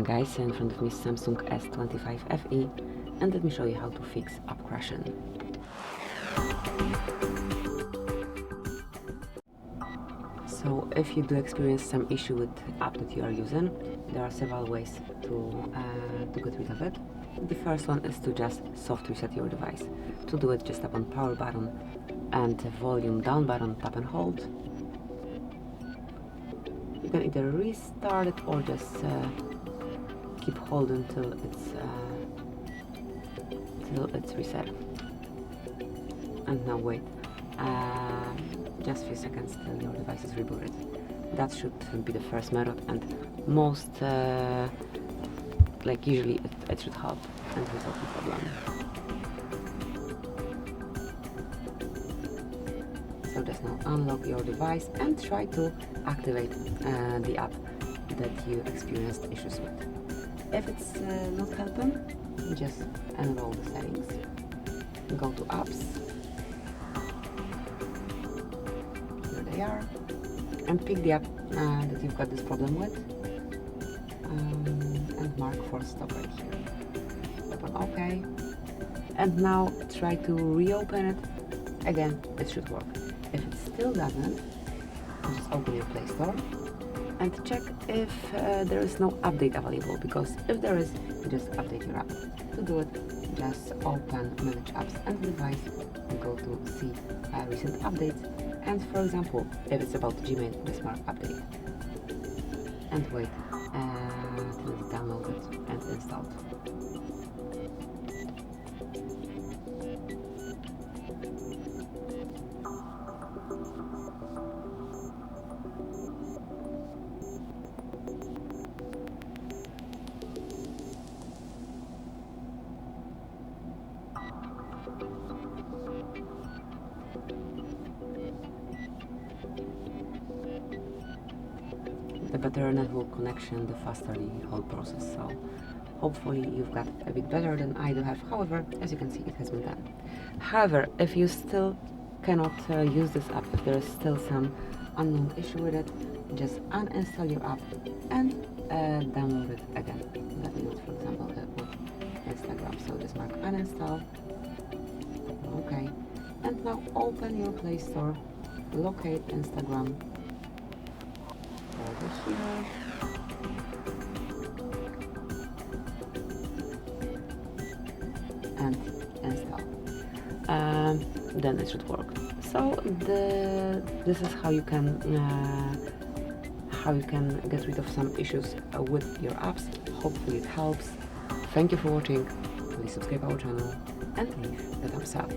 morning guys, in front of me is Samsung S25 FE and let me show you how to fix app crashing. So if you do experience some issue with the app that you are using, there are several ways to get rid of it. The first one is to just soft reset your device. To do it, just tap on power button and volume down button, tap and hold. You can either restart it or just keep holding till it's reset. And now wait just a few seconds till your device is rebooted. That should be the first method, and most usually it should help and resolve the problem. So just now unlock your device and try to activate the app that you experienced issues with. If it's not helping, just enroll the settings. Go to apps. Here they are. And pick the app that you've got this problem with. And mark for stop right here. Tap on OK. And now try to reopen it. Again, it should work. If it still doesn't, just open your Play Store and check if there is no update available, because if there is, just update your app. To do it, just open Manage Apps and Device and go to see recent updates, and for example, if it's about Gmail, just mark update and wait till it's downloaded and installed. The better network connection, the faster the whole process. So hopefully you've got a bit better than I do have. However, as you can see, it has been done. However, if you still cannot use this app, if there is still some unknown issue with it, just uninstall your app and download it again. Let me do it, for example, with Instagram. So just mark uninstall. Okay. And now open your Play Store, locate Instagram over here, and install. Then it should work. So this is how you can get rid of some issues with your apps. Hopefully it helps. Thank you for watching. Please subscribe our channel and leave the thumbs up.